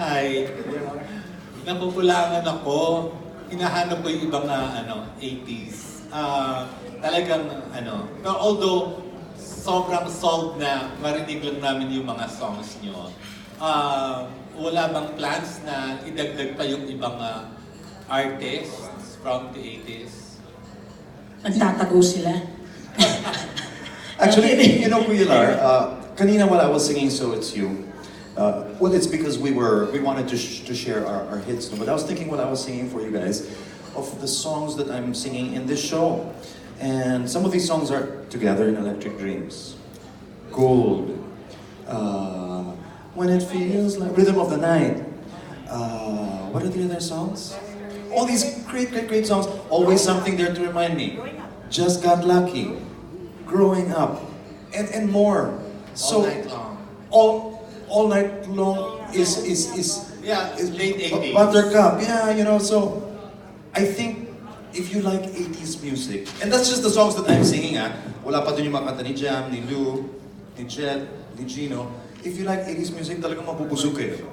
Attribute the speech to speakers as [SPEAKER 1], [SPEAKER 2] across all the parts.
[SPEAKER 1] Hi. Napupulangan ako. Hinahanap ko yung ibang 80s. Talagang pero although sobrang solved na marinig lang namin yung mga songs nyo, wala bang plans na idagdag pa yung ibang artists from the 80s?
[SPEAKER 2] Nagtatago sila.
[SPEAKER 3] Actually, you know, Kuya Lar, kanina while I was singing So It's You, well, it's because we wanted to share our hits. But I was thinking while I was singing for you guys of the songs that I'm singing in this show. And some of these songs are Together in Electric Dreams, Gold, When It Feels Like, Rhythm of the Night. What are the other songs? All these great songs. Always Something There to Remind Me. Just Got Lucky. Growing Up. And more.
[SPEAKER 1] All night long.
[SPEAKER 3] All night long is
[SPEAKER 1] Yeah, it's late 80s.
[SPEAKER 3] Buttercup, yeah, you know, so I think if you like 80s music, and that's just the songs that I'm singing, wala pa dun yung mga kanta ni Jam, ni Lou, ni Jet, ni Gino. If you like 80s music, talagang mapupusok kayo.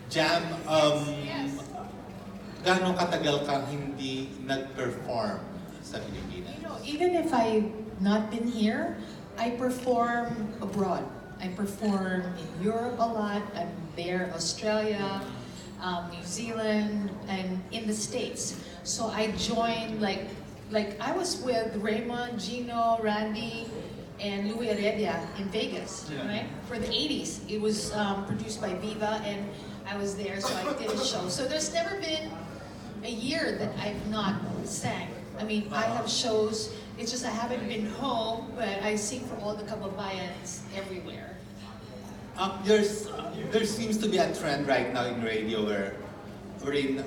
[SPEAKER 1] Jam, gaano katagal kang hindi nag-perform sa Pilipinas?
[SPEAKER 4] You know, even if I've not been here, I perform abroad. I perform in Europe a lot. I'm there, Australia, New Zealand, and in the States. So I joined like I was with Raymond, Gino, Randy, and Louis Heredia in Vegas, right? For the 80's. It was produced by Viva, and I was there, so I did a show. So there's never been a year that I've not sang. I mean, I have shows. It's just I haven't been home, but I sing for all the kababayans everywhere.
[SPEAKER 1] There seems to be a trend right now in radio wherein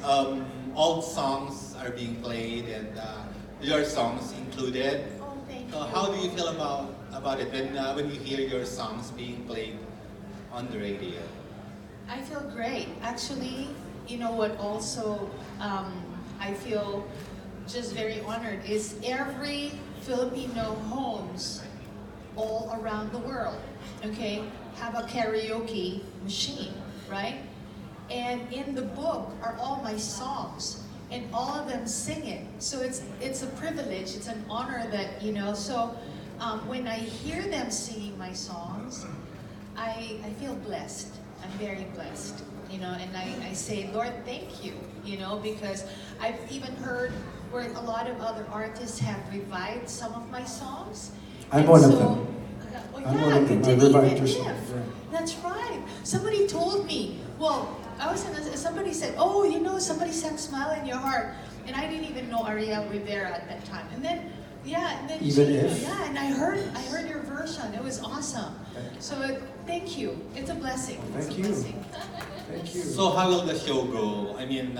[SPEAKER 1] old songs are being played and your songs included.
[SPEAKER 4] Oh, thank
[SPEAKER 1] So
[SPEAKER 4] you.
[SPEAKER 1] how do you feel about it when you hear your songs being played on the radio?
[SPEAKER 4] I feel great. Actually, you know what also I feel just very honored is every Filipino homes all around the world, okay, have a karaoke machine, right? And in the book are all my songs, and all of them sing it. So it's a privilege, it's an honor that, you know, so when I hear them singing my songs, I feel blessed. I'm very blessed, you know, and I say, Lord, thank you, you know, because I've even heard where a lot of other artists have revived some of my songs.
[SPEAKER 3] I'm
[SPEAKER 4] And
[SPEAKER 3] one of
[SPEAKER 4] so,
[SPEAKER 3] them.
[SPEAKER 4] Oh,
[SPEAKER 3] I'm
[SPEAKER 4] yeah,
[SPEAKER 3] one of them.
[SPEAKER 4] you
[SPEAKER 3] I
[SPEAKER 4] did
[SPEAKER 3] revived
[SPEAKER 4] even
[SPEAKER 3] your song,
[SPEAKER 4] live.
[SPEAKER 3] yeah.
[SPEAKER 4] That's right. Somebody told me, well, somebody said, oh, you know, somebody sang Smile in Your Heart. And I didn't even know Ariel Rivera at that time. And then, yeah, and then
[SPEAKER 3] Even
[SPEAKER 4] Gino,
[SPEAKER 3] if?
[SPEAKER 4] yeah, and I heard your version. It was awesome. So thank you. It's a blessing. It's
[SPEAKER 3] Thank
[SPEAKER 4] a
[SPEAKER 3] you.
[SPEAKER 4] blessing.
[SPEAKER 3] Thank you.
[SPEAKER 1] So how will the show go? I mean,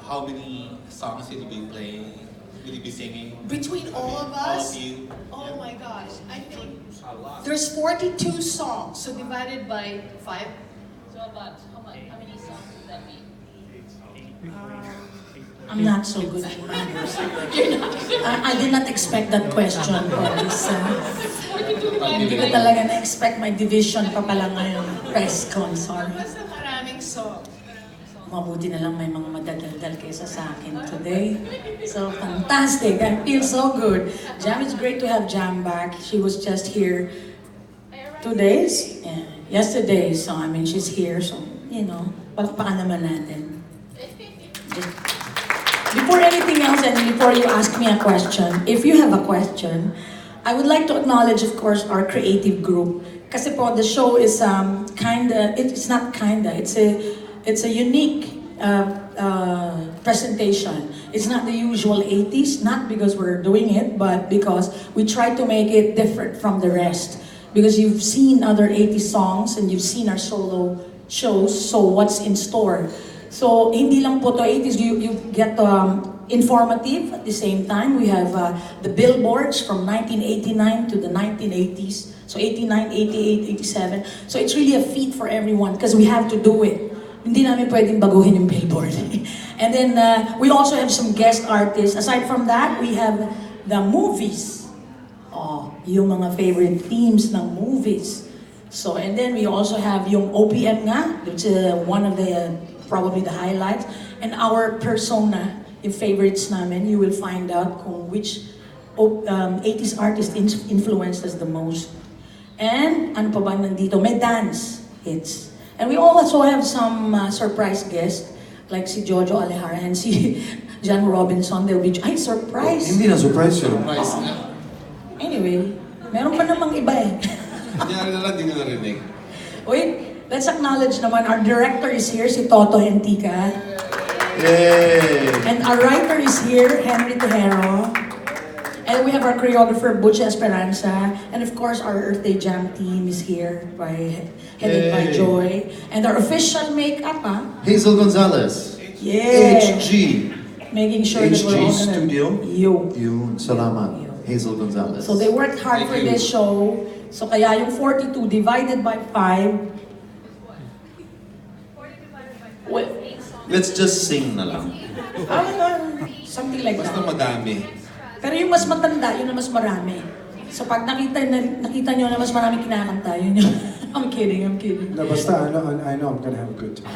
[SPEAKER 1] how many songs will you be playing? Will you be singing?
[SPEAKER 4] Between all of
[SPEAKER 1] All
[SPEAKER 4] us,
[SPEAKER 1] of you?
[SPEAKER 4] oh my gosh, I think there's 42 songs, so divided by 5. So about how many songs would that be?
[SPEAKER 2] I'm not so good at maths. I did not expect that question for this. Hindi ko talaga na-expect may division pa pala ngayon. Presscon, sorry.
[SPEAKER 4] Basta maraming song.
[SPEAKER 2] Mabuti na lang may mga madadaldal kaysa sa akin today. So fantastic. I feel so good. Jam, it's great to have Jam back. She was just here 2 days? Yeah. Yesterday. So I mean, she's here. So, you know, palakpakan naman natin. Just, before anything else and before you ask me a question, if you have a question, I would like to acknowledge, of course, our creative group. Kasi po, the show is it's not it's a unique presentation. It's not the usual 80s, not because we're doing it, but because we try to make it different from the rest. Because you've seen other 80s songs and you've seen our solo shows, so what's in store? So, hindi lang po to 80s, you get informative at the same time. We have the billboards from 1989 to the 1980s. So 89, 88, 87. So it's really a feat for everyone because we have to do it. Hindi namin pwedeng baguhin yung billboard. And then we also have some guest artists. Aside from that, we have the movies. Oh, yung mga favorite themes ng movies. So, and then we also have yung OPM nga, which is one of the, probably the highlights. And our persona, yung favorites namin, you will find out kung which 80s artist influenced us the most. And ano pa ba nandito? May dance hits. And we also have some surprise guests, like si Jojo Alejara and si John Robinson. They'll be, ay, surprise!
[SPEAKER 3] Hindi na surprise yun.
[SPEAKER 1] Surprise na.
[SPEAKER 2] Anyway, meron pa namang iba eh.
[SPEAKER 1] Kanyari na lang, di ko narinig.
[SPEAKER 2] Wait, let's acknowledge naman our director is here, si Toto Hentica.
[SPEAKER 3] Yay!
[SPEAKER 2] And our writer is here, Henry Tejero. And we have our choreographer, Butch Esperanza. And of course, our Earth Day Jam team is here, headed by
[SPEAKER 3] Yay.
[SPEAKER 2] Joy. And our official makeup,
[SPEAKER 3] Hazel Gonzalez.
[SPEAKER 2] yeah.
[SPEAKER 3] HG.
[SPEAKER 2] Making sure that we're all
[SPEAKER 3] HG
[SPEAKER 2] gonna...
[SPEAKER 3] Studio.
[SPEAKER 2] Yo.
[SPEAKER 3] Yun, salamat. Hazel Gonzalez.
[SPEAKER 2] So they worked hard
[SPEAKER 1] Thank
[SPEAKER 2] for
[SPEAKER 1] you.
[SPEAKER 2] this show. So kaya yung 42 divided by 5. Well,
[SPEAKER 3] Let's just sing na lang.
[SPEAKER 2] something like
[SPEAKER 1] Basta
[SPEAKER 2] that.
[SPEAKER 1] madami.
[SPEAKER 2] Pero yung mas matanda, yun na mas marami. So pag nakita nyo na mas marami kinakanta, yun yung... I'm kidding.
[SPEAKER 5] No, basta I know I'm gonna have a good time.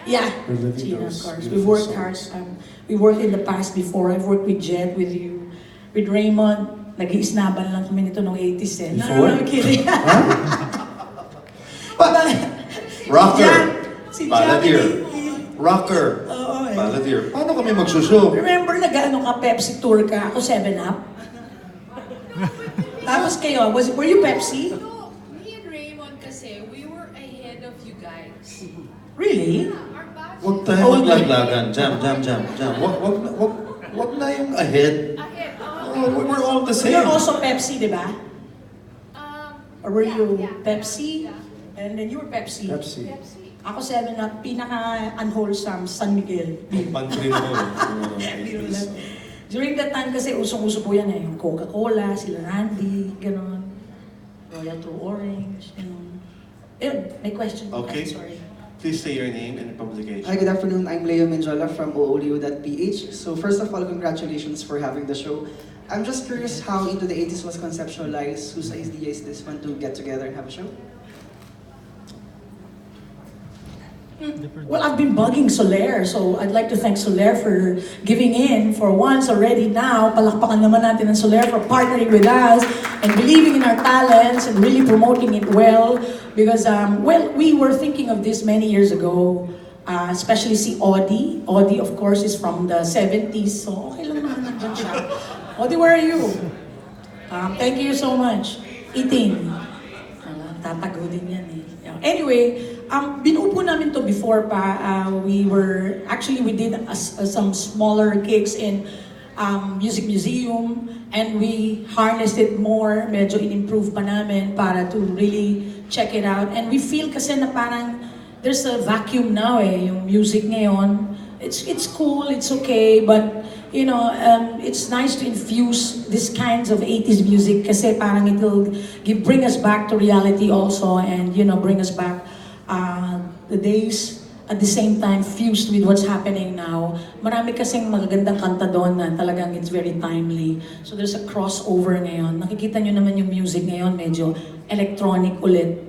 [SPEAKER 2] Yeah,
[SPEAKER 5] We're living
[SPEAKER 2] Gina, of
[SPEAKER 5] those
[SPEAKER 2] course. We
[SPEAKER 5] beautiful
[SPEAKER 2] worked hard.
[SPEAKER 5] songs.
[SPEAKER 2] We worked in the past before. I've worked with Jet, with you, with Raymond. Nag-iisnaban lang kami nito nung 80s eh.
[SPEAKER 5] Before?
[SPEAKER 2] No, I'm kidding.
[SPEAKER 3] Rocker.
[SPEAKER 2] Jan, si
[SPEAKER 3] Balladeer.
[SPEAKER 2] Jackie.
[SPEAKER 3] Rocker.
[SPEAKER 2] Oo eh.
[SPEAKER 3] Balladeer. Paano kami magsushow?
[SPEAKER 2] Remember nag-ano ka, Pepsi tour ka? Ako 7-Up. Tapos kayo, were you Pepsi?
[SPEAKER 4] No, me and Raymond kasi, we were ahead of you guys.
[SPEAKER 2] Really?
[SPEAKER 4] Our batch
[SPEAKER 3] Huwag
[SPEAKER 4] is
[SPEAKER 3] tayo
[SPEAKER 2] Oh,
[SPEAKER 3] maglaglagan. Jam. Wag na yung ahead.
[SPEAKER 4] ahead.
[SPEAKER 3] Oh, we're all the same.
[SPEAKER 2] You're also Pepsi, di ba? Or were
[SPEAKER 4] Yeah,
[SPEAKER 2] you
[SPEAKER 4] yeah.
[SPEAKER 2] Pepsi? And then you were Pepsi.
[SPEAKER 5] Pepsi.
[SPEAKER 4] Pepsi.
[SPEAKER 2] Ako 7-Up, pinaka-unwholesome, San Miguel.
[SPEAKER 1] Pantry mo.
[SPEAKER 2] Biro lang. During that time kasi, usong-uso po yan eh. Yung Coca-Cola, sila Randy, gano'n. Royal True Orange, gano'n. May question.
[SPEAKER 6] Okay.
[SPEAKER 2] I'm sorry.
[SPEAKER 6] Please say your name and publication.
[SPEAKER 7] Hi, good afternoon. I'm Leo Menjola from oolio.ph. So first of all, congratulations for having the show. I'm just curious how Into the 80s was conceptualized. Whose idea is this one to get together and have a show?
[SPEAKER 2] Well, I've been bugging Solaire, so I'd like to thank Solaire for giving in for once already now. Palakpakan naman natin ang Solaire for partnering with us and believing in our talents and really promoting it well. Because, well, we were thinking of this many years ago, especially si Audie. Audie, of course, is from the 70s, so okay lang naman nandyan siya. Audie, where are you? Thank you so much. Eating. Tatago din yan eh. Anyway, binuo po namin to before pa. We did some smaller gigs in music museum and we harnessed it more. Medyo in-improve pa namin para to really check it out. And we feel kasi na parang there's a vacuum now eh, yung music ngayon. It's cool, it's okay, but you know, it's nice to infuse these kinds of 80s music kasi parang it will bring us back to reality also and, you know, bring us back the days at the same time fused with what's happening now. Marami kasing magagandang kanta doon na talagang it's very timely. So there's a crossover ngayon. Nakikita nyo naman yung music ngayon, medyo electronic ulit.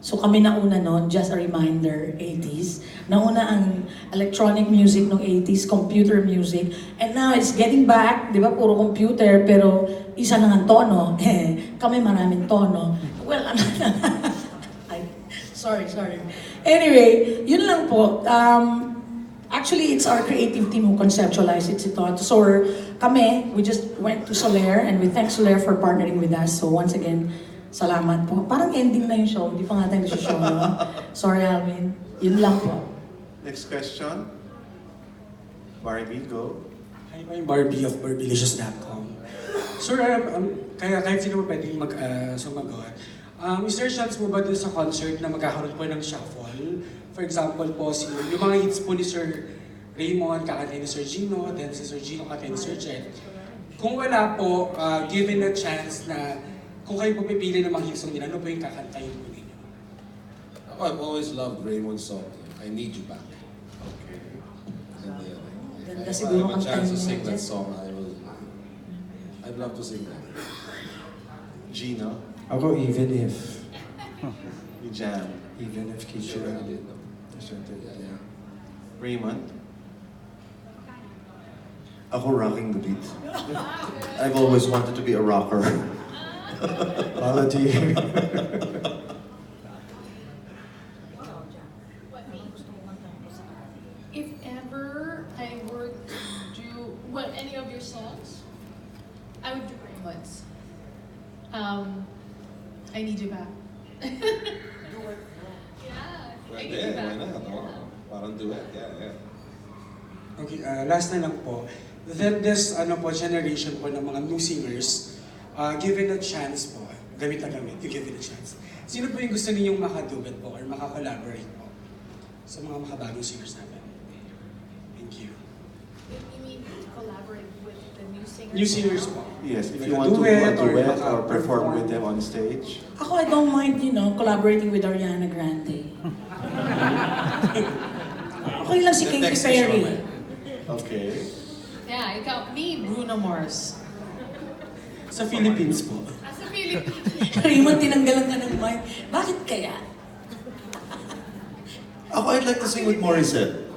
[SPEAKER 2] So kami nauna noon, just a reminder, 80s. Nauna ang electronic music ng 80s, computer music. And now it's getting back, di ba, puro computer, pero isa lang ang tono. Kami maraming tono. Well, sorry. Anyway, yun lang po. Actually, it's our creative team who conceptualized it. So we just went to Solaire and we thank Solaire for partnering with us. So once again, salamat po. Parang ending na yung show. Hindi pa nga tayo show. No? Sorry, Alvin. Yun lang po.
[SPEAKER 6] Next question. Barbie, go.
[SPEAKER 8] Hi, I'm Barbie of barbilicious.com. Sir, kaya kahit sino mo pwedeng sumagot. Is there chance mo ba dun sa concert na magkakaroon po ng shuffle? For example po, yung mga hits po ni Sir Raymond, kakantay ni Sir Gino, then si Sir Gino kakantay ni Sir Jet. Kung wala po, given a chance na kung kayo po pipili ng mga hits nila, ano po yung kakantayin po ninyo?
[SPEAKER 9] I've always loved Raymond's song, I Need You Back.
[SPEAKER 6] Okay.
[SPEAKER 2] Ganda
[SPEAKER 9] If I
[SPEAKER 2] siguro
[SPEAKER 9] have a chance to
[SPEAKER 2] kantahin
[SPEAKER 9] sing
[SPEAKER 2] niya,
[SPEAKER 9] that
[SPEAKER 2] Jet.
[SPEAKER 9] song, I'd love to sing that.
[SPEAKER 6] Gina.
[SPEAKER 5] Ako even if.
[SPEAKER 6] Jam.
[SPEAKER 5] Even if Keisha presented, yeah.
[SPEAKER 6] Raymond?
[SPEAKER 3] Ako rocking the beat. I've always wanted to be a rocker.
[SPEAKER 5] Quality.
[SPEAKER 4] If ever I were to do any of your songs, I would do Raymond's. I need you back. Yeah, I need you
[SPEAKER 9] Pwede, why
[SPEAKER 4] back.
[SPEAKER 9] not?
[SPEAKER 4] Yeah.
[SPEAKER 9] Oh, parang duet, yeah.
[SPEAKER 8] Okay, last na lang po. Then this generation po ng mga new singers, given a chance po, gamit na gamit, you give it a chance. Sino po yung gusto ninyong makaduet po or makakollaborate po sa mga makabagong singers natin? Thank you.
[SPEAKER 4] You mean to collaborate with the new singers?
[SPEAKER 8] New singers
[SPEAKER 4] now?
[SPEAKER 8] po.
[SPEAKER 6] Yes, if
[SPEAKER 8] Like
[SPEAKER 6] you
[SPEAKER 8] a
[SPEAKER 6] want to do a duet or
[SPEAKER 8] maka-perform.
[SPEAKER 6] perform with them on stage.
[SPEAKER 2] Ako, I don't mind, collaborating with Ariana Grande. Okay lang si
[SPEAKER 9] The
[SPEAKER 2] Katy
[SPEAKER 9] next
[SPEAKER 2] Perry.
[SPEAKER 9] show,
[SPEAKER 6] Okay.
[SPEAKER 4] Yeah, you got me, Bruno Mars.
[SPEAKER 8] Sa Philippines po.
[SPEAKER 4] As a Philippine.
[SPEAKER 2] Raymond, tinanggalan ka ng mic. Bakit kaya?
[SPEAKER 3] Ako, I'd like to sing with Morissette.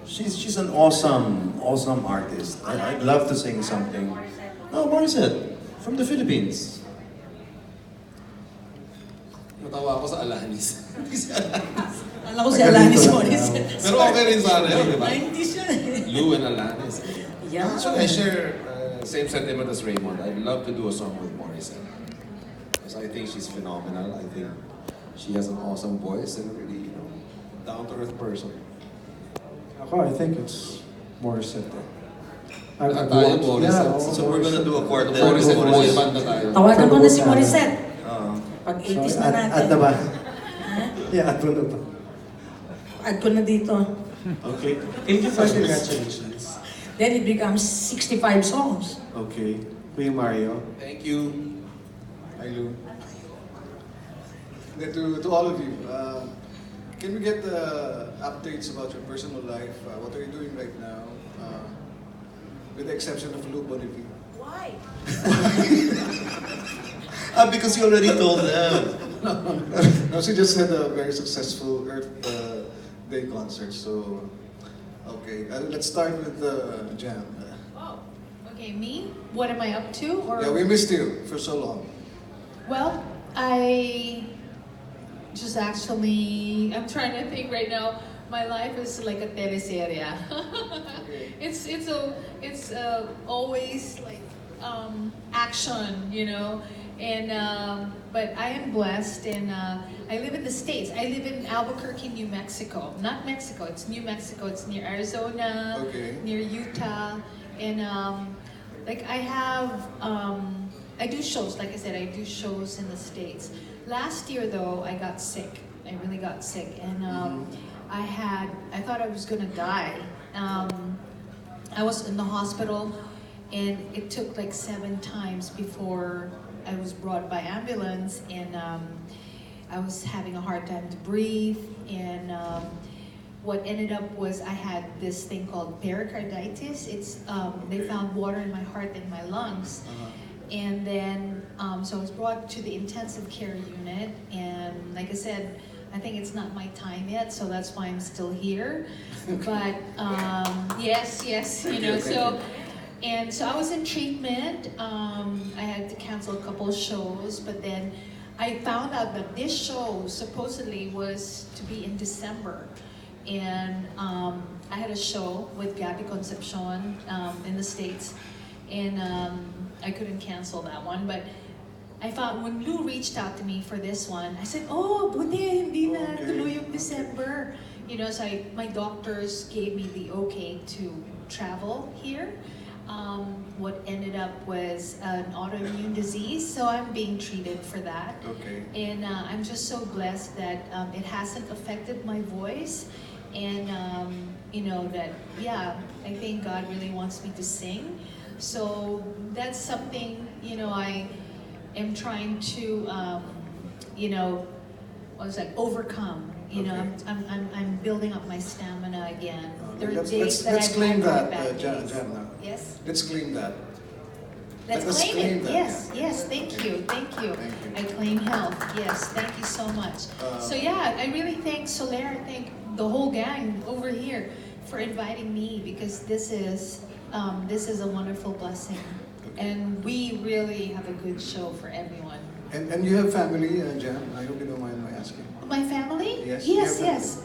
[SPEAKER 3] She's an awesome artist. I'd love to sing something. No, Morissette, from the Philippines.
[SPEAKER 9] Natawa ako sa Alanis. Hindi si Alanis.
[SPEAKER 2] Alam ko si Alanis Morissette.
[SPEAKER 9] Pero okay rin sana yun, di ba?
[SPEAKER 2] Ay, hindi siya.
[SPEAKER 9] Lou and Alanis.
[SPEAKER 2] Yeah.
[SPEAKER 9] Actually, I share same sentiment as Raymond. I'd love to do a song with Morissette. Because I think she's phenomenal. I think she has an awesome voice and really, down-to-earth person.
[SPEAKER 5] Ako, I think it's Morissette.
[SPEAKER 9] Lahat tayo, Morissette.
[SPEAKER 5] Yeah,
[SPEAKER 3] So we're gonna do a quartet.
[SPEAKER 9] Morissette, boy
[SPEAKER 3] Morissette.
[SPEAKER 9] band na tayo.
[SPEAKER 2] Tawagan ko na si Morissette. Pag
[SPEAKER 5] So,
[SPEAKER 2] 80s na natin.
[SPEAKER 5] add na ba?
[SPEAKER 2] Ha?
[SPEAKER 5] Yeah, add mo na ba?
[SPEAKER 2] Add ko na dito.
[SPEAKER 6] Okay.
[SPEAKER 8] Thank you for congratulations.
[SPEAKER 2] Then it becomes 65 songs.
[SPEAKER 6] Okay. Kuya Mario.
[SPEAKER 9] Thank you.
[SPEAKER 10] Hi, Lou. To all of you, can we get updates about your personal life? What are you doing right now? With the exception of Lou Bonneville.
[SPEAKER 2] Why?
[SPEAKER 3] Because you already told them.
[SPEAKER 10] No, she just had a very successful Earth Day concert. So, okay, let's start with the jam.
[SPEAKER 4] Oh, okay, me? What am I up to? Or
[SPEAKER 10] Yeah, we missed you for so long.
[SPEAKER 4] Well, I just actually, I'm trying to think right now. My life is like a teleserie. It's always like action, And but I am blessed, and I live in the States. I live in Albuquerque, New Mexico. Not Mexico. It's New Mexico. It's near Arizona,
[SPEAKER 10] Okay.
[SPEAKER 4] near Utah, and I do shows. Like I said, I do shows in the States. Last year, though, I got sick. I really got sick, and I thought I was gonna die. I was in the hospital, and it took like 7 times before I was brought by ambulance, and I was having a hard time to breathe, and what ended up was I had this thing called pericarditis. It's they found water in my heart and my lungs. And then, so I was brought to the intensive care unit, and like I said, I think it's not my time yet, so that's why I'm still here. But yes, so I was in treatment. I had to cancel a couple of shows, but then I found out that this show supposedly was to be in December. And I had a show with Gabby Concepcion in the States, and I couldn't cancel that one. But I found when Lou reached out to me for this one, I said, "Oh, buti hindi na tuloy yung December." So my doctors gave me the okay to travel here. What ended up was an autoimmune disease, so I'm being treated for that.
[SPEAKER 10] Okay.
[SPEAKER 4] And I'm just so blessed that it hasn't affected my voice, and I think God really wants me to sing. So that's something I am trying to overcome. I'm building up my stamina again. There are days that
[SPEAKER 10] Let's
[SPEAKER 4] I've
[SPEAKER 10] claim
[SPEAKER 4] had
[SPEAKER 10] that,
[SPEAKER 4] bad
[SPEAKER 10] Jan.
[SPEAKER 4] days. Yes.
[SPEAKER 10] Let's claim that.
[SPEAKER 4] Let's
[SPEAKER 10] Let us
[SPEAKER 4] claim
[SPEAKER 10] claim
[SPEAKER 4] it.
[SPEAKER 10] that,
[SPEAKER 4] Yes, yes. Thank you, thank you.
[SPEAKER 10] Thank you.
[SPEAKER 4] I claim health. Yes, thank you so much. So yeah, I really thank Solaire. I thank the whole gang over here for inviting me because this is a wonderful blessing, and we really have a good show for everyone.
[SPEAKER 10] And you have family, Jan? I hope you don't mind my asking.
[SPEAKER 4] My family?
[SPEAKER 10] Yes, you
[SPEAKER 4] Yes,
[SPEAKER 10] have
[SPEAKER 4] yes.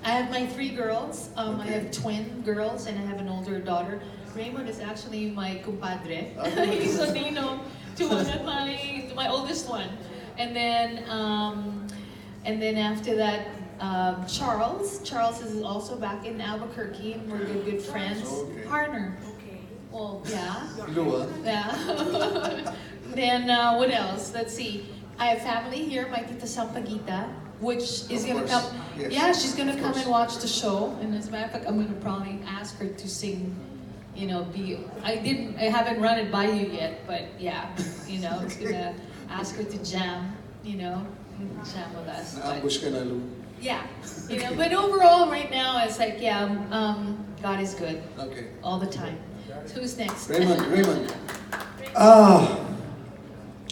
[SPEAKER 4] I have my 3 girls. I
[SPEAKER 10] Okay.
[SPEAKER 4] have twin girls, and I have an older daughter. Raymond is actually my compadre.
[SPEAKER 10] Okay.
[SPEAKER 4] He's a nino to one of my oldest one. And then after that, Charles. Charles is also back in Albuquerque, and we're good friends.
[SPEAKER 10] Okay.
[SPEAKER 4] Partner. Well, yeah.
[SPEAKER 10] Lua.
[SPEAKER 4] Yeah. Then what else? Let's see. I have family here, my tita Sampaguita, which is
[SPEAKER 10] Of
[SPEAKER 4] gonna
[SPEAKER 10] course.
[SPEAKER 4] come.
[SPEAKER 10] Yes.
[SPEAKER 4] Yeah, she's gonna
[SPEAKER 10] Of
[SPEAKER 4] come
[SPEAKER 10] course.
[SPEAKER 4] and watch the show. And as a matter of fact, I'm gonna probably ask her to sing. You know, I haven't run it by you yet, but yeah, you know, it's gonna ask her to jam. You know, jam with us. But-
[SPEAKER 10] Na-ambush ka na, Lu.
[SPEAKER 4] yeah, you know, but overall, right now, it's like, yeah, God is good
[SPEAKER 10] Okay.
[SPEAKER 4] all the time. So who's next?
[SPEAKER 10] Raymond.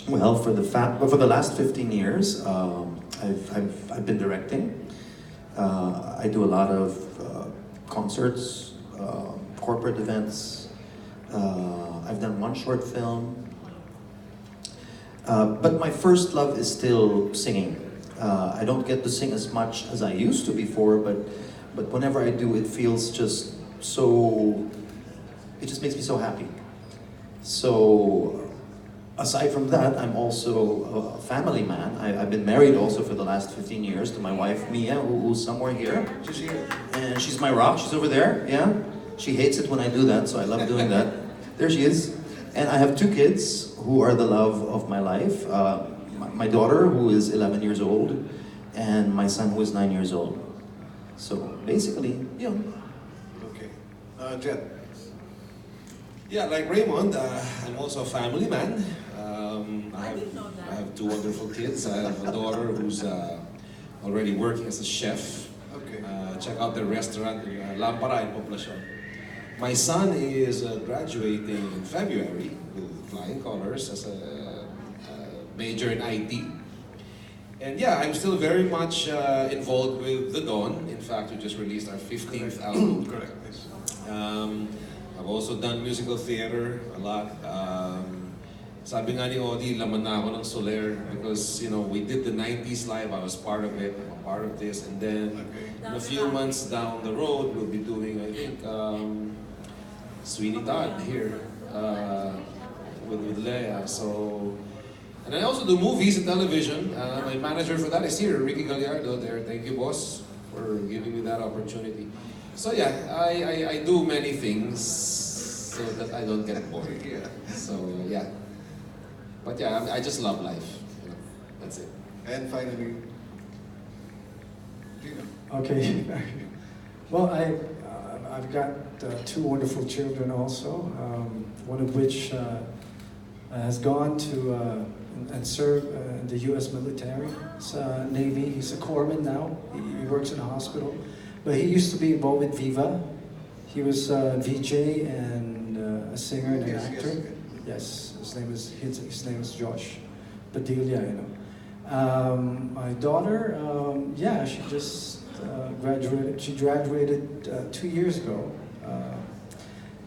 [SPEAKER 3] Well, for the last 15 years, I've been directing. I do a lot of concerts, corporate events. I've done one short film. But my first love is still singing. I don't get to sing as much as I used to before, but whenever I do, it feels just so. It just makes me so happy. So, aside from that, I'm also a family man. I've been married also for the last 15 years to my wife Mia, who's somewhere here.
[SPEAKER 10] She's here.
[SPEAKER 3] And she's my rock. She's over there. Yeah. She hates it when I do that, so I love doing that. There she is. And I have 2 kids who are the love of my life. My daughter, who is 11 years old, and my son, who is 9 years old. So basically, you know.
[SPEAKER 10] Okay. Jet.
[SPEAKER 9] Yeah, like Raymond, I'm also a family man. I have 2 wonderful kids. I have a daughter who's already working as a chef.
[SPEAKER 10] Okay.
[SPEAKER 9] Check out the restaurant in Lampara in Poblacion. My son is graduating in February with flying colors as a major in IT. And yeah, I'm still very much involved with The Dawn. In fact, we just released our 15th album.
[SPEAKER 10] Correct. Yes.
[SPEAKER 9] I've also done musical theater a lot. Sabi nga ni Odi, laman na ako ng Solaire because, you know, we did the 90's live. I was part of it. I'm part of this. And then in a few months down the road, we'll be doing, I think, Sweeney Todd here with Leia. So, and I also do movies and television. My manager for that is here, Ricky Gallardo there. Thank you, boss, for giving me that opportunity. So yeah, I do many things so that I don't get bored.
[SPEAKER 10] Yeah.
[SPEAKER 9] So yeah, but yeah, I just love life. You know, that's it.
[SPEAKER 10] And finally, Gino.
[SPEAKER 5] Okay. Well, I've got 2 wonderful children also, one of which has gone to and served in the U.S. military. It's Navy. He's a corpsman now. He works in a hospital. But he used to be involved with Viva. He was a VJ and a singer and an actor. Yes, his name is Josh Padilla, you know. My daughter, yeah, she just graduated. She graduated 2 years ago,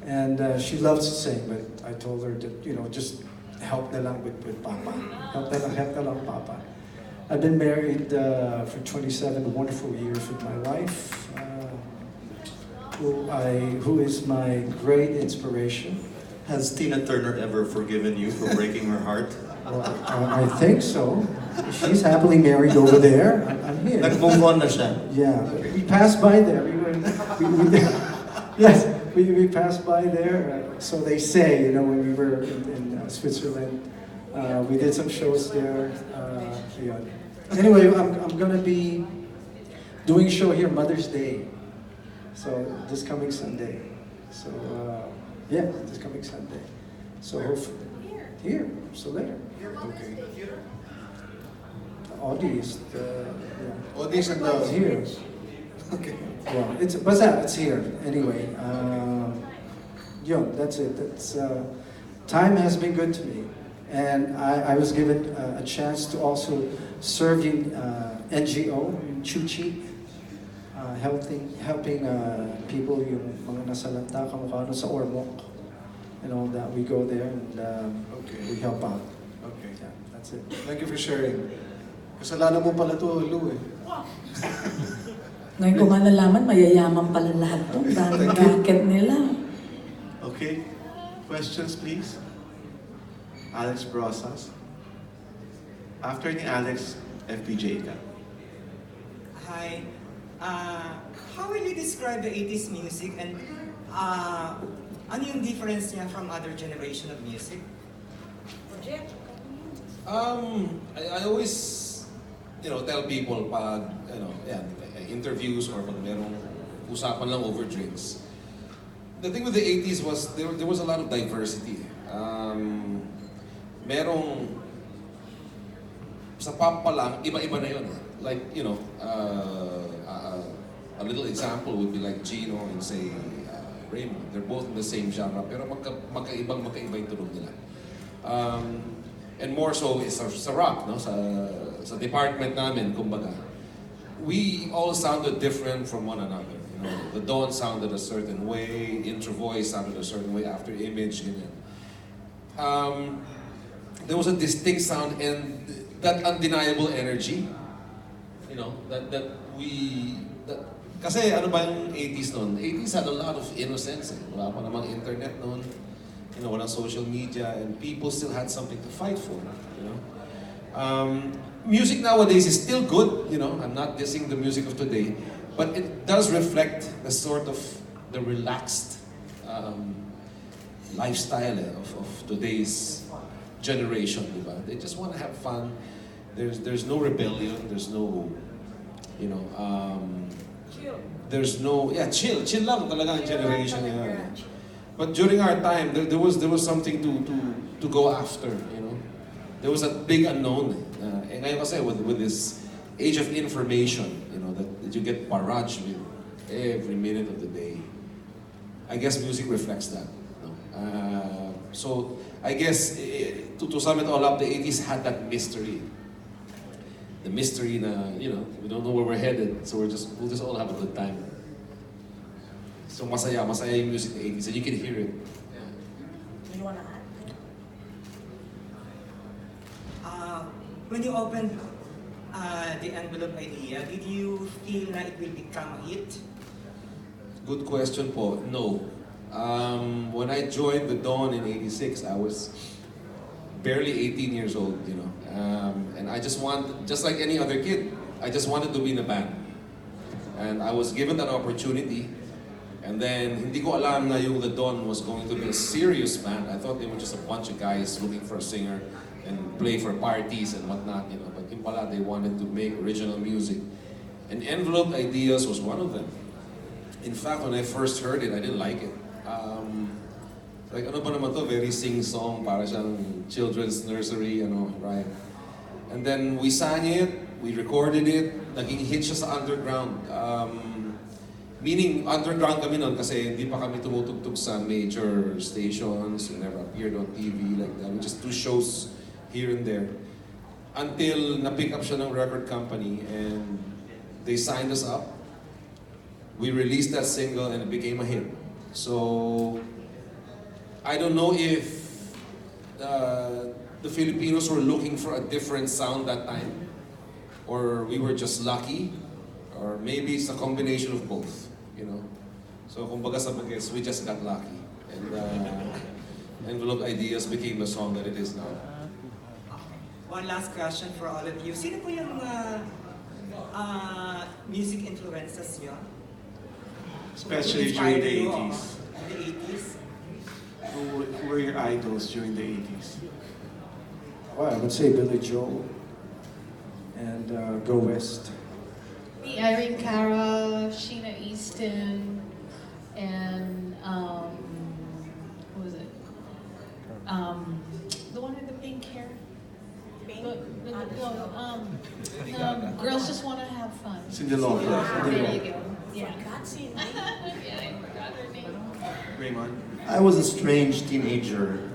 [SPEAKER 5] and she loves to sing. But I told her that, you know, just help na lang with Papa. Help na lang Papa. I've been married for 27 wonderful years with my wife, who is my great inspiration.
[SPEAKER 3] Has Tina Turner ever forgiven you for breaking her heart?
[SPEAKER 5] Well, I think so. She's happily married over there. I'm here.
[SPEAKER 3] Nag-move on na siya.
[SPEAKER 5] Yeah, but we passed by there. Yes, we passed by there. So they say, you know, when we were in Switzerland, we did some shows there. Yeah. Anyway, I'm gonna be doing a show here Mother's Day. So this coming Sunday. So yeah, this coming Sunday. So hopefully here, Solaire.
[SPEAKER 10] Okay.
[SPEAKER 5] Audi is yeah.
[SPEAKER 10] Audi's and
[SPEAKER 5] It's here.
[SPEAKER 10] Okay.
[SPEAKER 5] Yeah, it's here anyway. Yeah, that's it. That's time has been good to me. And I was given a chance to also serve in NGO, yung Chuchi, helping people yung mga nasalanta kamukha sa Ormoc and all that. We go there and we help out.
[SPEAKER 10] Okay.
[SPEAKER 5] Yeah, that's it.
[SPEAKER 10] Thank you for sharing. Kasalanan mo pala to, Lou eh.
[SPEAKER 2] Ngayon ko nga nalaman, mayayaman pala lahat to. Dahil racket nila.
[SPEAKER 6] Okay. Questions, please. Alex Brosas. After ni Alex, FPJ ka.
[SPEAKER 11] Hi. How will you describe the 80s music and ano yung difference niya from other generation of music?
[SPEAKER 9] I always, tell people pag, interviews or pag merong usapan lang over drinks. The thing with the 80s was there was a lot of diversity. Merong sa pop pa lang, iba-iba na yun. Like, a little example would be like Gino and say Raymond. They're both in the same genre, pero magkaiba yung tunog nila. And more so is sa rock, no? Sa department namin, kumbaga. We all sounded different from one another. The Dawn sounded a certain way, Intro Voice sounded a certain way, After Image, ganyan. There was a distinct sound and that undeniable energy, kasi ano ba yung 80s noon? 80s had a lot of innocence. Wala pa namang internet noon. Walang social media and people still had something to fight for. Music nowadays is still good, I'm not dissing the music of today, but it does reflect the sort of the relaxed lifestyle of today's generation, diba? They just want to have fun. There's no rebellion. There's no, there's no chill lang talaga ang generation niya. But during our time, there was something to go after. There was a big unknown. And ngayon kasi with this age of information, that you get barraged with every minute of the day. I guess music reflects that. So I guess to sum it all up, the 80s had that mystery. The mystery na, we don't know where we're headed, so we'll just all have a good time. So masaya yung music in the 80s, and you can hear it.
[SPEAKER 2] You wanna add?
[SPEAKER 11] When you opened the envelope idea, did you feel na it will become a hit?
[SPEAKER 9] Good question po. No. When I joined the Dawn in '86, I was barely 18 years old, and I just like any other kid, I just wanted to be in a band. And I was given that opportunity, and then hindi ko alam na yung the Dawn was going to be a serious band. I thought they were just a bunch of guys looking for a singer and play for parties and whatnot, but yung pala, they wanted to make original music. And Envelope Ideas was one of them. In fact, when I first heard it, I didn't like it. Like, ano ba naman to? Very sing-song, para siyang children's nursery, right? And then we sang it, we recorded it, naging hit siya sa underground. Meaning, underground kami noon kasi hindi pa kami tumutugtog sa major stations, we never appeared on TV like that. We just do shows here and there. Until na-pick up siya ng record company and they signed us up. We released that single and it became a hit. So, I don't know if the Filipinos were looking for a different sound that time, or we were just lucky, or maybe it's a combination of both, So, kumbaga sa bagets, we just got lucky. And Envelope Ideas became the song that it is now.
[SPEAKER 11] One last question for all of you. Sino po yung music influences niyo?
[SPEAKER 6] Especially during the 80s.
[SPEAKER 11] The 80s?
[SPEAKER 6] Who were your idols during the 80s?
[SPEAKER 5] Well, I would say Billy Joel and Go West.
[SPEAKER 4] Me, Irene Cara, Sheena Easton, and what was it? The one with the pink hair. Girls just want to have fun.
[SPEAKER 6] Cyndi Lauper.
[SPEAKER 4] There you go. Yeah.
[SPEAKER 6] Raymond?
[SPEAKER 3] I was a strange teenager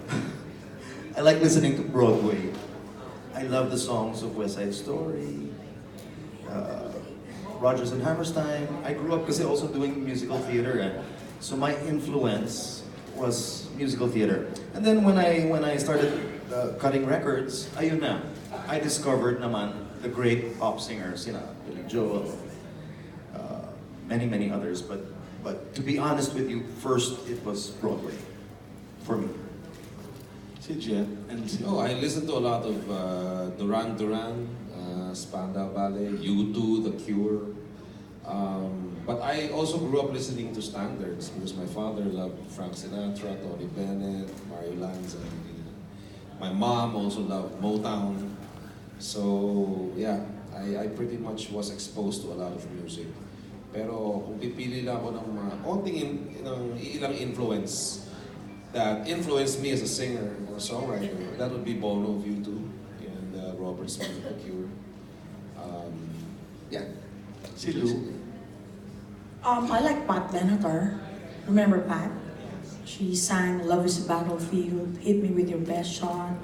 [SPEAKER 3] I like listening to Broadway. I love the songs of West Side Story, Rodgers and Hammerstein. I grew up kasi also doing musical theater, so my influence was musical theater. And then when I started cutting records, ayun na, I discovered naman the great pop singers, Billy Joel, many others. But to be honest with you, first it was Broadway for me.
[SPEAKER 6] Si Jet and si...
[SPEAKER 9] Oh, I listened to a lot of Duran Duran, Spandau Ballet, U2, The Cure. But I also grew up listening to standards because my father loved Frank Sinatra, Tony Bennett, Mario Lanza. My mom also loved Motown. So yeah, I pretty much was exposed to a lot of music. Pero kung pipili lang ako ng mga konting ilang influence that influenced me as a singer or a songwriter, that would be Bono of U2 and Robert Smith of The Cure. Yeah.
[SPEAKER 6] Si Lou.
[SPEAKER 2] I like Pat Benatar. Remember Pat? She sang Love is a Battlefield, Hit Me With Your Best Shot,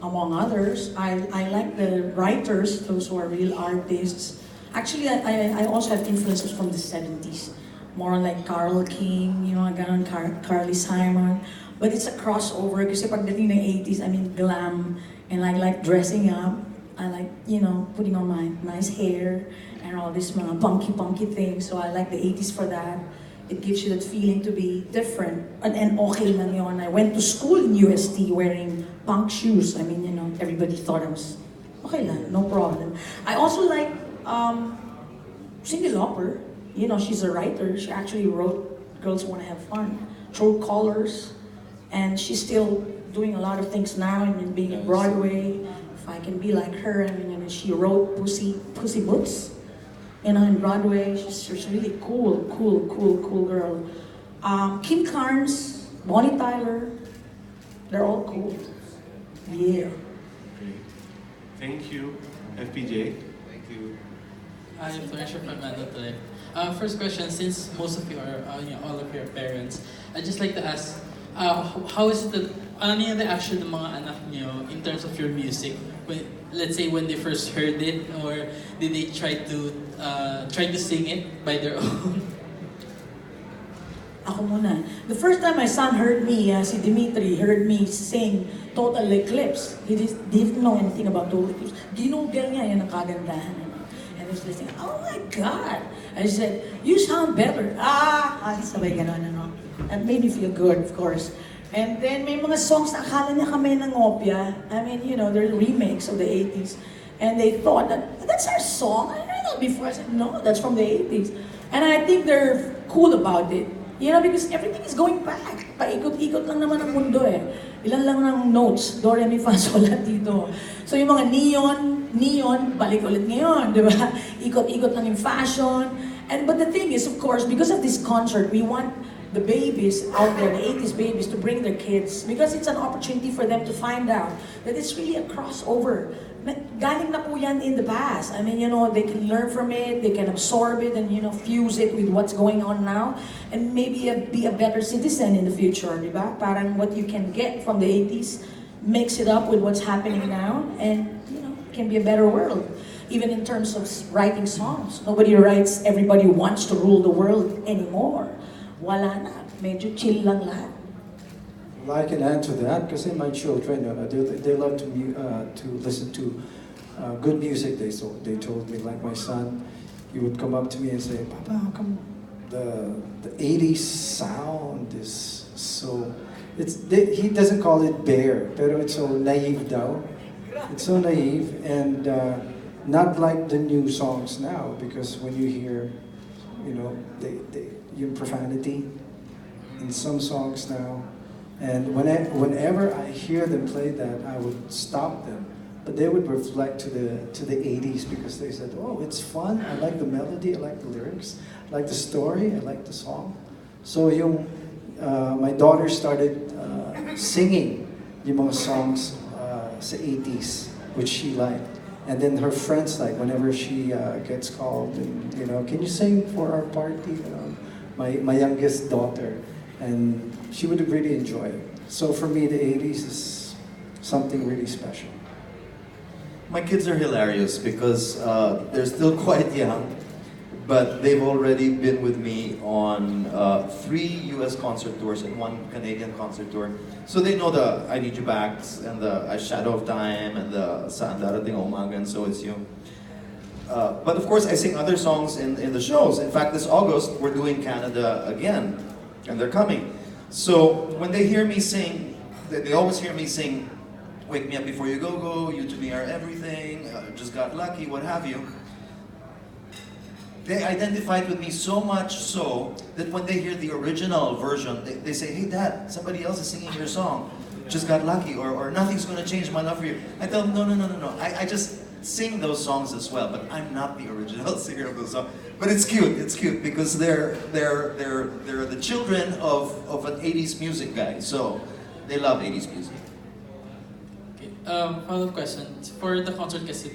[SPEAKER 2] among others. I like the writers, those who are real artists. Actually, I also have influences from the 70s. More like Carole King, ganon, Carly Simon. But it's a crossover kasi pagdating ng 80s, I mean glam, and I like dressing up. I like, putting on my nice hair and all this mga punky things. So I like the 80s for that. It gives you that feeling to be different. And okay lang yun. I went to school in UST wearing punk shoes. I mean, everybody thought I was okay lang, no problem. I also like Cyndi Lauper. She's a writer. She actually wrote Girls Wanna Have Fun, True Colors, and she's still doing a lot of things now and being in Broadway. If I can be like her, I mean, she wrote Pussy Boots, in Broadway. She's really cool girl. Kim Carnes, Bonnie Tyler, they're all cool. Yeah.
[SPEAKER 6] Okay. Thank you, FPJ.
[SPEAKER 9] Thank you.
[SPEAKER 12] I'm Floresha from Manitoulin. First question, since most of you are, all of your parents, I'd just like to ask, how is it ano yung reaction ng mga anak niyo in terms of your music? Let's say when they first heard it, or did they try to sing it by their own?
[SPEAKER 2] Ako muna. The first time my son heard me, si Dimitri, heard me sing Total Eclipse. He didn't know anything about Total Eclipse. Ginugel niya yan ang kagandahan. And he was listening, oh my God! I said, you sound better. Sabay ganon, That made me feel good, of course. And then may mga songs na akala niya kami ng ngopya. I mean, they're remakes of the 80s. And they thought that's our song. I heard that before. I said, no, that's from the 80s. And I think they're cool about it. Because everything is going back. Paikot-ikot lang naman ang mundo eh. Ilan lang ng notes, do, re, mi, fa, sol, la, tito. So yung mga neon, balik ulit ngayon, di ba? Ikot-ikot lang yung fashion. But the thing is, of course, because of this concert, we want the babies out there, the 80s babies, to bring their kids because it's an opportunity for them to find out that it's really a crossover. Galing na po yan in the past. I mean, they can learn from it, they can absorb it and, fuse it with what's going on now and maybe be a better citizen in the future, di ba? Parang what you can get from the 80s, mix it up with what's happening now and, it can be a better world. Even in terms of writing songs. Nobody writes, everybody wants to rule the world anymore. Wala na. Medyo chill lang lahat.
[SPEAKER 5] Well, I can add to that because my children, they love to listen to good music. They told me, like my son, he would come up to me and say, Papa, how come the 80s sound is so... he doesn't call it bare, pero it's so naive daw. It's so naive and not like the new songs now because when you hear, yung profanity in some songs now. And whenever I hear them play that, I would stop them. But they would reflect to the 80s because they said, oh, it's fun, I like the melody, I like the lyrics, I like the story, I like the song. So my daughter started singing yung mga songs sa 80s, which she liked. And then her friends, like whenever she gets called, and can you sing for our party? My youngest daughter, and she would really enjoy it. So for me, the 80s is something really special?
[SPEAKER 3] My kids are hilarious because they're still quite young, but they've already been with me on 3 US concert tours and 1 Canadian concert tour. So they know the I Need You Backs and the A Shadow of Time and the Saan Darating ang Umaga and So It's You. But of course I sing other songs in the shows. In fact, this August we're doing Canada again and they're coming. So when they hear me sing, they always hear me sing Wake Me Up Before You Go Go, You To Me Are Everything, Just Got Lucky, what have you. They identified with me so much so that when they hear the original version, they say, hey Dad, somebody else is singing your song, Just Got Lucky, or Nothing's Gonna Change My Love For You. I tell them, no. I just sing those songs as well, but I'm not the original singer of those songs. But it's cute because they're the children of an 80s music guy, so they love 80s music.
[SPEAKER 12] Okay. Follow-up question. For the concert kasi,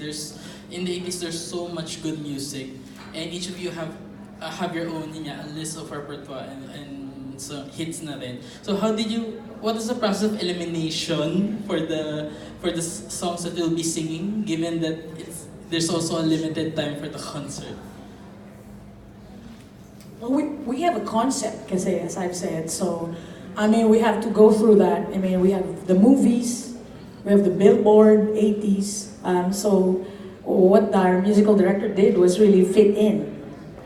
[SPEAKER 12] in the 80s there's so much good music, and each of you have your own a list of repertoire and so hits na rin. So what is the process of elimination for the songs that you'll be singing, given that there's also a limited time for the concert?
[SPEAKER 2] Well, we have a concept, kasi, as I've said, so I mean we have to go through that. I mean we have the movies, we have the Billboard 80s. So what our musical director did was really fit in.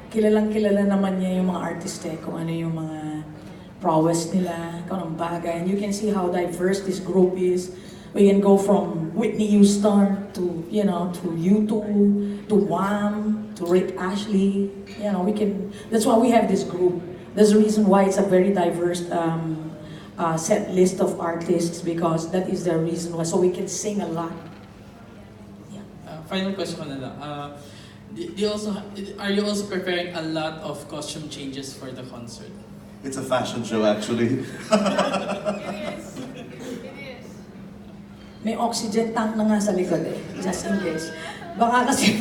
[SPEAKER 2] Kilalang-kilala naman niya yung mga artiste, kung ano yung mga prowess nila, kung anong bagay. And you can see how diverse this group is. We can go from Whitney Houston to, to U2, to Wham, to Rick Ashley. That's why we have this group. That's the reason why it's a very diverse set list of artists, because that is the reason why. So we can sing a lot.
[SPEAKER 12] Final question ko na lang. Are you also preparing a lot of costume changes for the concert?
[SPEAKER 3] It's a fashion show actually.
[SPEAKER 4] It is.
[SPEAKER 2] May oxygen tank na nga sa likod just in case. Baka kasi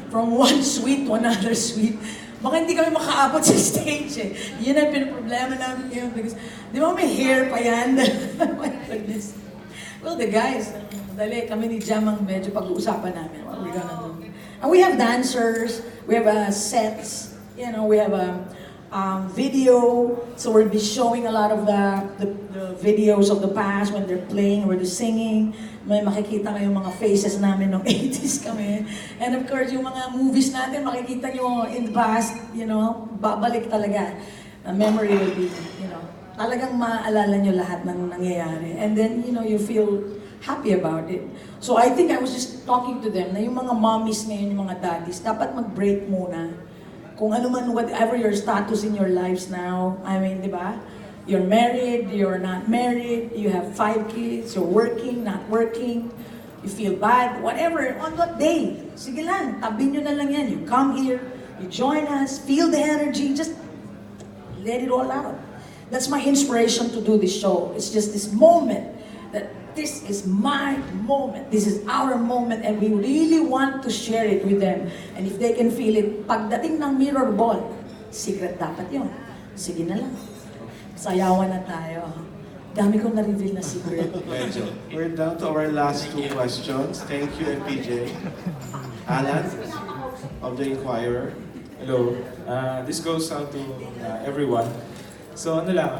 [SPEAKER 2] from one suite to another suite, baka hindi kami makaabot sa stage Yun ang pinaproblema namin ngayon because, di ba may hair pa yan? My goodness. Well, the guys, dali, kami ni Jam ang medyo pag-uusapan namin. What we're gonna do. And we have dancers, we have sets, we have a video, so we'll be showing a lot of the videos of the past when they're playing or they're singing. May makikita kayong mga faces namin ng 80s kami. And of course, yung mga movies natin, makikita nyo in the past, babalik talaga. The memory will be, talagang maaalala nyo lahat ng nangyayari. And then, you feel happy about it. So I think I was just talking to them na yung mga mommies ngayon, yung mga daddies, dapat mag-break muna. Kung ano man, whatever your status in your lives now, I mean, di ba? You're married, you're not married, you have 5 kids, you're working, not working, you feel bad, whatever, on what day. Sige lang, tabi nyo na lang yan. You come here, you join us, feel the energy, just let it all out. That's my inspiration to do this show. It's just this moment that this is my moment. This is our moment and we really want to share it with them. And if they can feel it, pagdating ng mirror ball, secret dapat yun. Sige na lang. Sayawan na tayo. Dami kong na-reveal na secret.
[SPEAKER 6] We're down to our last 2 questions. Thank you, FPJ. Alan, of the Inquirer.
[SPEAKER 13] Hello. This goes out to everyone. So ano lang,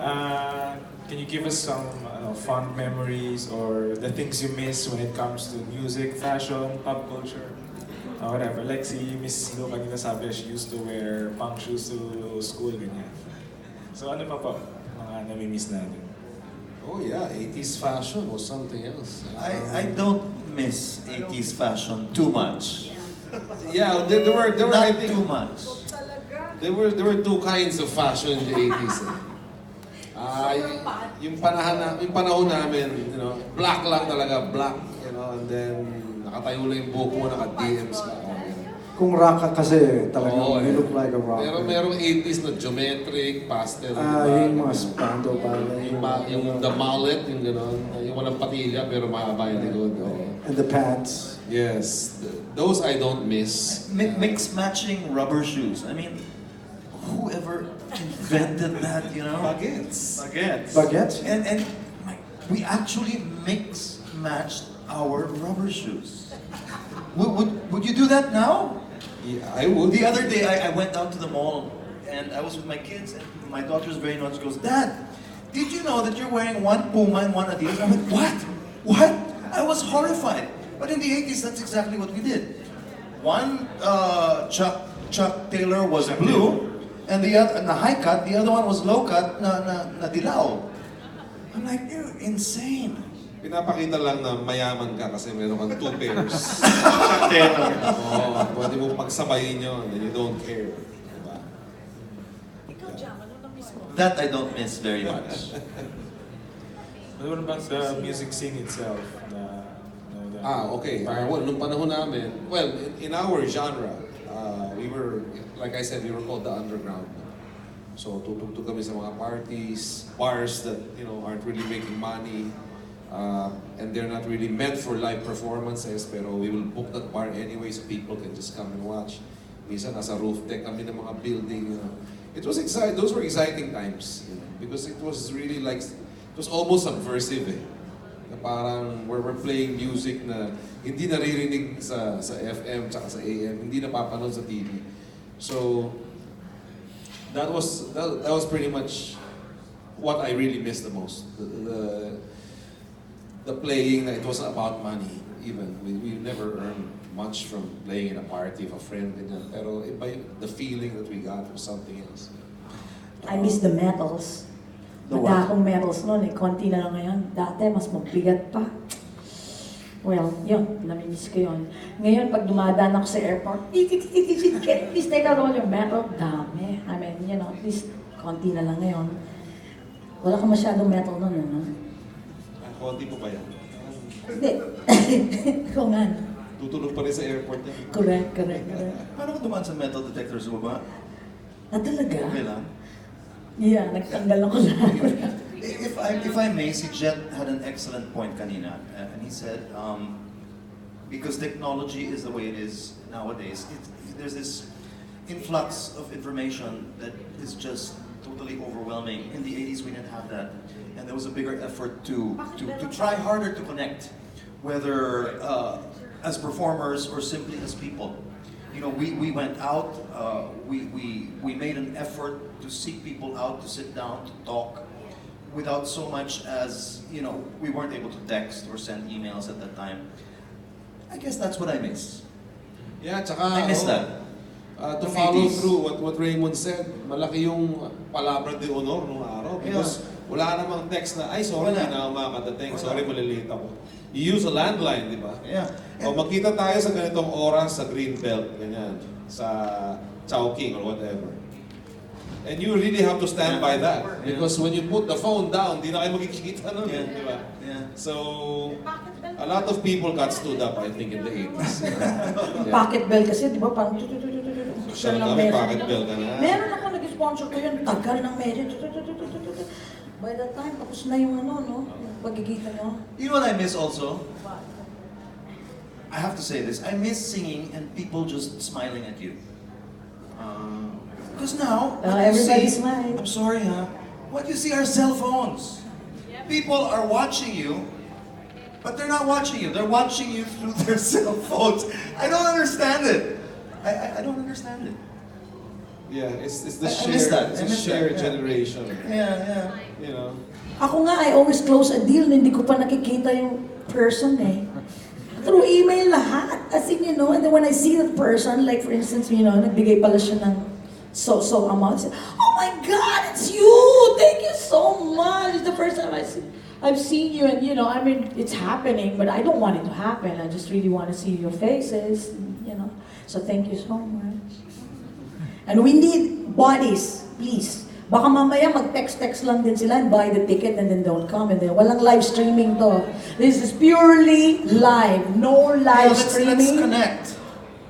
[SPEAKER 13] can you give us some fond memories or the things you miss when it comes to music, fashion, pop culture, whatever. Like si Miss Lo kanina sabi, she used to wear punk shoes to school, ganyan. So ano pa po, mga nami-miss natin?
[SPEAKER 9] Oh yeah, 80s fashion was something else.
[SPEAKER 3] I don't miss 80s fashion too much.
[SPEAKER 9] Yeah, there were
[SPEAKER 3] Not
[SPEAKER 9] I think,
[SPEAKER 3] too much.
[SPEAKER 9] There were 2 kinds of fashion in the 80s. Yung panahon namin, black lang talaga, black, and then nakatayo lang yung buhok mo, naka-DMs ka.
[SPEAKER 5] Kung rock ka kasi, talagang you look like a rocker.
[SPEAKER 9] Pero merong 80s na geometric, pastel.
[SPEAKER 5] Yung mga spando pala.
[SPEAKER 9] Yung the mallet, yung gano'n. Yung walang patilya, pero mahaba yung likod.
[SPEAKER 5] And the pants.
[SPEAKER 9] Yes. Those I don't miss.
[SPEAKER 3] Mix matching rubber shoes. I mean, whoever invented that,
[SPEAKER 6] Baguettes.
[SPEAKER 5] Baguettes?
[SPEAKER 3] And we actually matched our rubber shoes. Would you do that now?
[SPEAKER 9] Yeah, I would.
[SPEAKER 3] The other day, I went out to the mall and I was with my kids, and my daughter was very naughty. She goes, "Dad, did you know that you're wearing one Puma and one Adidas?" I went, "What? What?" I was horrified. But in the 80s, that's exactly what we did. One Chuck Taylor was blue, and the other, na high cut, the other one was low cut, na dilaw. I'm like, you're insane.
[SPEAKER 9] Pinapakita lang na mayaman ka kasi meron kang 2 pairs. Oo, pwede mo pagsabayin yun and you don't care. Diba?
[SPEAKER 3] That I don't miss very much.
[SPEAKER 13] But what about the music scene itself?
[SPEAKER 9] Okay. Well, nung panahon namin, well, in our genre, we were, like I said, we were called the underground. So tutugtog kami sa mga parties, bars that, aren't really making money, and they're not really meant for live performances, pero we will book that bar anyway so people can just come and watch. Minsan nasa roof deck kami ng mga building. It was exciting. Those were exciting times, because it was really like, it was almost subversive eh. Na parang we're playing music na hindi naririnig sa FM tsaka sa AM, hindi napapanood sa TV. So that was pretty much what I really missed the most. The playing, that it wasn't about money even. We never earned much from playing in a party of a friend, pero the feeling that we got was something else.
[SPEAKER 2] I miss the medals. Madakong medals noon eh, konti na lang ngayon. Dati, mas mabigat pa. Well, yun, namimiss ko yun. Ngayon, pag dumadaan ako sa airport, please take out all your medal. Dami. I mean, at least konti na lang ngayon. Wala ka masyadong medal noon, ano?
[SPEAKER 9] Konti po ba yan?
[SPEAKER 2] Hindi. Kung nga.
[SPEAKER 9] Tutulog pa rin sa airport yan.
[SPEAKER 2] Correct.
[SPEAKER 3] Paano ko dumaan sa metal detector sa baba?
[SPEAKER 2] Talaga?
[SPEAKER 3] Okay lang.
[SPEAKER 2] Yeah, nagtanggal ako lahat.
[SPEAKER 3] If I may, si Jet had an excellent point kanina, and he said, because technology is the way it is nowadays, there's this influx of information that is just totally overwhelming. In the 80s, we didn't have that, and there was a bigger effort to try harder to connect, whether as performers or simply as people. We went out, we made an effort to seek people out, to sit down, to talk, without so much as, we weren't able to text or send emails at that time. I guess that's what I miss.
[SPEAKER 9] Yeah, tsaka,
[SPEAKER 3] I miss that.
[SPEAKER 9] To follow through what Raymond said, malaki yung palabra de honor nung araw. Because wala namang text na, ay sorry, hindi na ako makakadating, sorry, malilate ako. You use a landline, di ba?
[SPEAKER 3] Yeah.
[SPEAKER 9] O magkita tayo sa ganitong oras sa green belt, ganyan, sa Chowking or whatever. And you really have to stand by that. Because when you put the phone down, di na kayo magkikita nun, di ba?
[SPEAKER 3] Yeah.
[SPEAKER 9] So, a lot of people got stood up, I think, in the 80s.
[SPEAKER 2] Pocket bell kasi, di ba? Parang
[SPEAKER 9] Siya lang kami, pocket bell ka na.
[SPEAKER 2] Meron ako nag-sponsor ko yun, tagal ng meron. By that time, tapos na yung pagkikita nyo.
[SPEAKER 3] You know what I miss also? I have to say this. I miss singing and people just smiling at you. Because now,
[SPEAKER 2] everybody's smiling.
[SPEAKER 3] I'm sorry, what you see are cell phones. People are watching you, but they're not watching you. They're watching you through their cell phones. I don't understand it. I don't understand it.
[SPEAKER 9] Yeah, it's the
[SPEAKER 3] shared
[SPEAKER 9] generation.
[SPEAKER 3] Yeah.
[SPEAKER 2] Ako nga, I always close a deal na hindi ko pa nakikita yung person eh. Through email lahat. As in, and then when I see that person, like for instance, nagbigay pala siya ng so amount. I say, oh my God, it's you! Thank you so much! It's the first time I've seen you, and I mean, it's happening, but I don't want it to happen. I just really want to see your faces, So thank you so much. And we need bodies, please. Baka mamaya mag-text lang din sila and buy the ticket and then don't come. And then walang live streaming to. This is purely live. No live streaming.
[SPEAKER 3] Let's connect.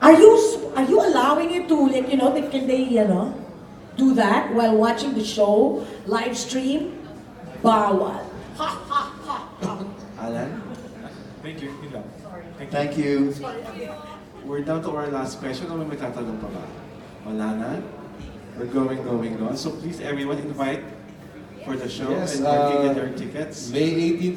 [SPEAKER 2] Are you allowing it to, can they, do that while watching the show, live stream? Bawal.
[SPEAKER 6] Alan?
[SPEAKER 13] Thank you.
[SPEAKER 3] Thank you.
[SPEAKER 6] We're down to our last question. Ano may tatanong pa ba? Wala na? We're going on. So please, everyone, invite for the show,
[SPEAKER 9] Yes,
[SPEAKER 6] and you can get your tickets.
[SPEAKER 9] May 18